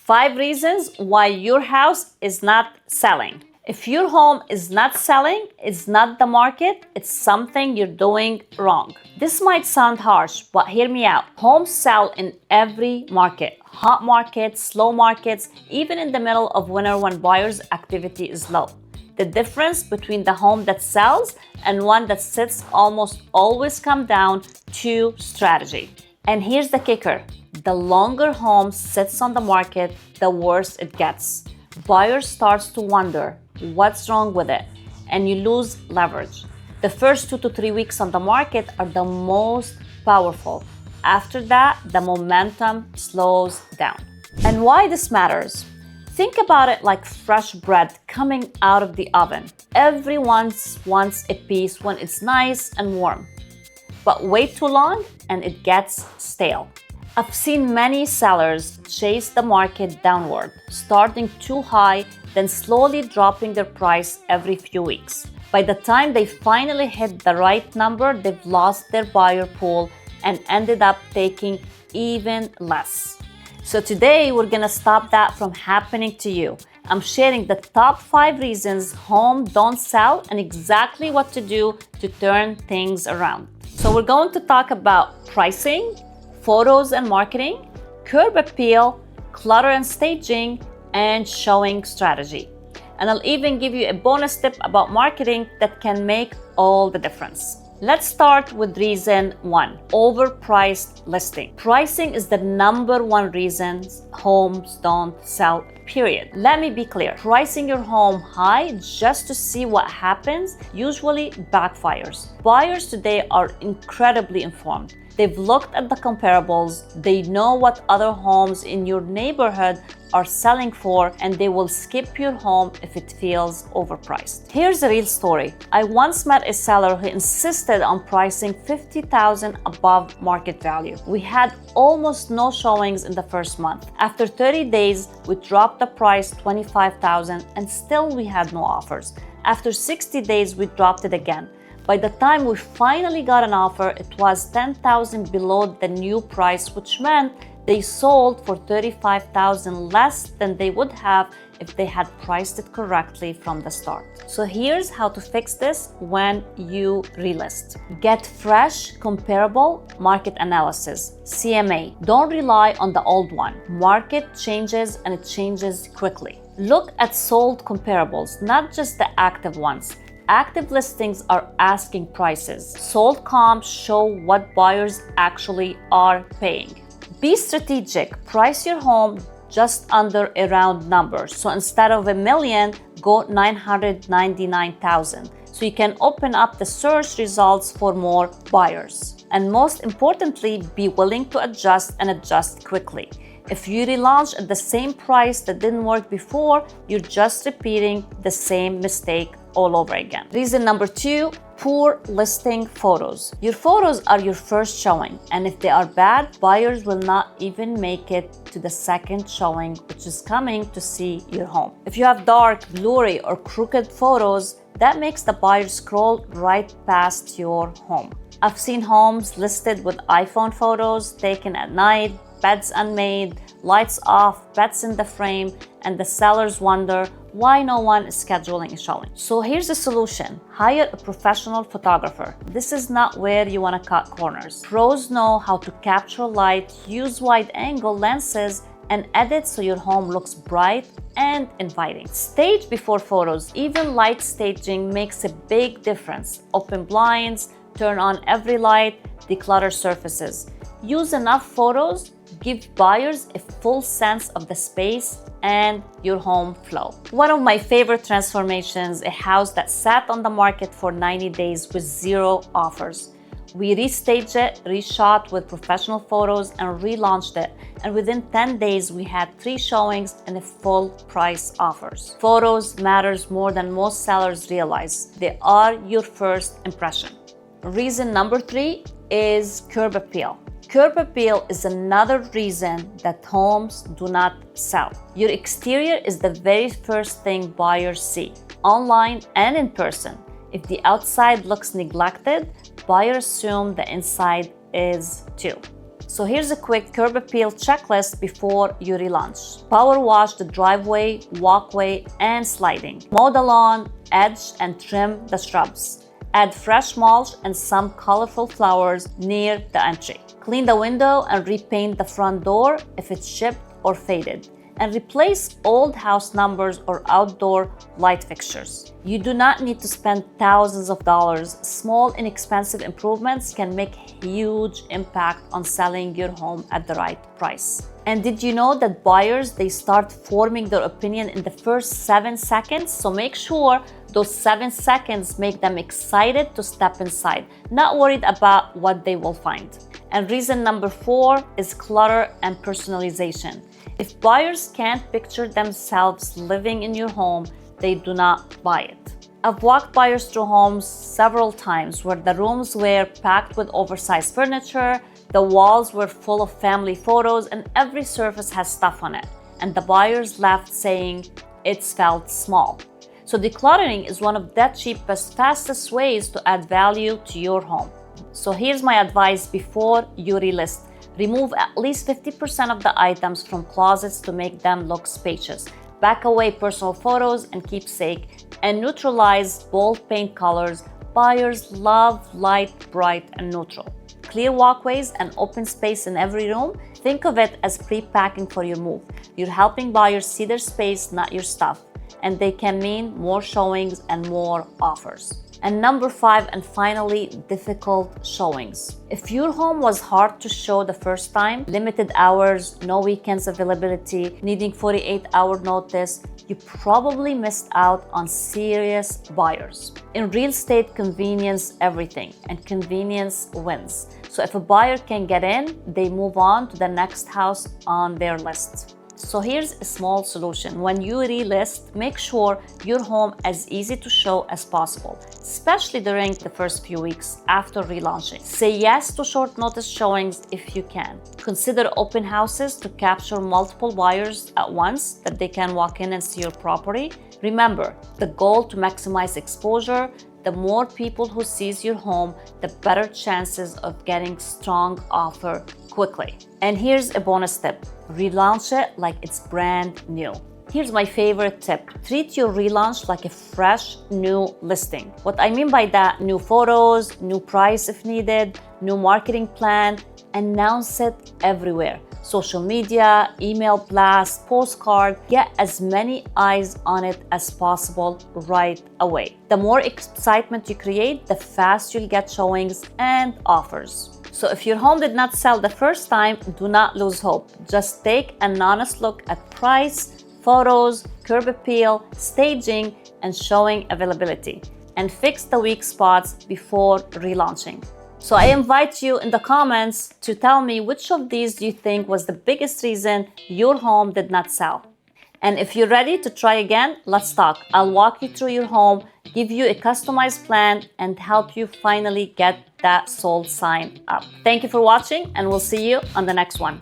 5 reasons why your house is not selling. If your home is not selling, it's not the market, it's something you're doing wrong. This might sound harsh, but hear me out. Homes sell in every market. Hot markets, slow markets, even in the middle of winter when buyers' activity is low. The difference between the home that sells and one that sits almost always comes down to strategy. And here's the kicker. The longer home sits on the market, the worse it gets. Buyers starts to wonder what's wrong with it, and you lose leverage. The first 2 to 3 weeks on the market are the most powerful. After that, the momentum slows down. And why this matters? Think about it like fresh bread coming out of the oven. Everyone wants a piece when it's nice and warm. But wait too long and it gets stale. I've seen many sellers chase the market downward, starting too high, then slowly dropping their price every few weeks. By the time they finally hit the right number, they've lost their buyer pool and ended up taking even less. So today, we're gonna stop that from happening to you. I'm sharing the top 5 reasons homes don't sell and exactly what to do to turn things around. So we're going to talk about pricing, photos and marketing, curb appeal, clutter and staging, and showing strategy. And I'll even give you a bonus tip about marketing that can make all the difference. Let's start with reason 1, overpriced listing. Pricing is the number 1 reason homes don't sell, period. Let me be clear. Pricing your home high just to see what happens usually backfires. Buyers today are incredibly informed. They've looked at the comparables, they know what other homes in your neighborhood are selling for, and they will skip your home if it feels overpriced. Here's a real story. I once met a seller who insisted on pricing $50,000 above market value. We had almost no showings in the first month. After 30 days, we dropped the price $25,000 and still we had no offers. After 60 days, we dropped it again. By the time we finally got an offer, it was $10,000 below the new price, which meant they sold for $35,000 less than they would have if they had priced it correctly from the start. So here's how to fix this when you relist. Get fresh, comparable market analysis, CMA. Don't rely on the old one. Market changes and it changes quickly. Look at sold comparables, not just the active ones. Active listings are asking prices. Sold comps show what buyers actually are paying. Be strategic. Price your home just under a round number. So instead of $1 million, go $999,000. So you can open up the search results for more buyers. And most importantly, be willing to adjust and adjust quickly. If you relaunch at the same price that didn't work before, you're just repeating the same mistake all over again. Reason number 2, poor listing photos. Your photos are your first showing, and if they are bad, buyers will not even make it to the second showing, which is coming to see your home. If you have dark, blurry, or crooked photos, that makes the buyer scroll right past your home. I've seen homes listed with iPhone photos taken at night, beds unmade, lights off, pets in the frame, and the sellers wonder why no one is scheduling a showing. So here's the solution. Hire a professional photographer. This is not where you want to cut corners. Pros know how to capture light, use wide-angle lenses, and edit so your home looks bright and inviting. Stage before photos. Even light staging makes a big difference. Open blinds, turn on every light, declutter surfaces. Use enough photos, give buyers a full sense of the space and your home flow. One of my favorite transformations, a house that sat on the market for 90 days with 0 offers. We restaged it, reshot with professional photos, and relaunched it. And within 10 days, we had 3 showings and a full price offers. Photos matters more than most sellers realize. They are your first impression. Reason number 3 is curb appeal. Curb appeal is another reason that homes do not sell. Your exterior is the very first thing buyers see, online and in person. If the outside looks neglected, buyers assume the inside is too. So here's a quick curb appeal checklist before you relaunch. Power wash the driveway, walkway, and sliding. Mow the lawn, edge and trim the shrubs. Add fresh mulch and some colorful flowers near the entry. Clean the window and repaint the front door if it's chipped or faded. And replace old house numbers or outdoor light fixtures. You do not need to spend thousands of dollars. Small, inexpensive improvements can make huge impact on selling your home at the right price. And did you know that buyers, they start forming their opinion in the first 7 seconds? So make sure those 7 seconds make them excited to step inside, not worried about what they will find. And reason number 4 is clutter and personalization. If buyers can't picture themselves living in your home, they do not buy it. I've walked buyers through homes several times where the rooms were packed with oversized furniture, the walls were full of family photos, and every surface has stuff on it. And the buyers left saying it felt small. So decluttering is one of the cheapest, fastest ways to add value to your home. So here's my advice before you relist. Remove at least 50% of the items from closets to make them look spacious. Back away personal photos and keepsake, and neutralize bold paint colors. Buyers love light, bright, and neutral. Clear walkways and open space in every room. Think of it as pre-packing for your move. You're helping buyers see their space, not your stuff, and they can mean more showings and more offers. And number 5, and finally, difficult showings. If your home was hard to show the first time, limited hours, no weekends availability, needing 48-hour notice, you probably missed out on serious buyers. In real estate, convenience everything, and convenience wins. So if a buyer can get in, they move on to the next house on their list. So here's a small solution. When you relist, make sure your home is easy to show as possible, especially during the first few weeks after relaunching. Say yes to short notice showings if you can. Consider open houses to capture multiple buyers at once that they can walk in and see your property. Remember, the goal to maximize exposure. The more people who sees your home, the better chances of getting strong offer quickly. And here's a bonus tip. Relaunch it like it's brand new. Here's my favorite tip. Treat your relaunch like a fresh new listing. What I mean by that, new photos, new price if needed, new marketing plan, announce it everywhere. Social media, email blast, postcard, get as many eyes on it as possible right away. The more excitement you create, the faster you'll get showings and offers. So if your home did not sell the first time, do not lose hope. Just take an honest look at price, photos, curb appeal, staging, and showing availability, and fix the weak spots before relaunching. So I invite you in the comments to tell me which of these do you think was the biggest reason your home did not sell. And if you're ready to try again, let's talk. I'll walk you through your home, give you a customized plan, and help you finally get that sold sign up. Thank you for watching, and we'll see you on the next one.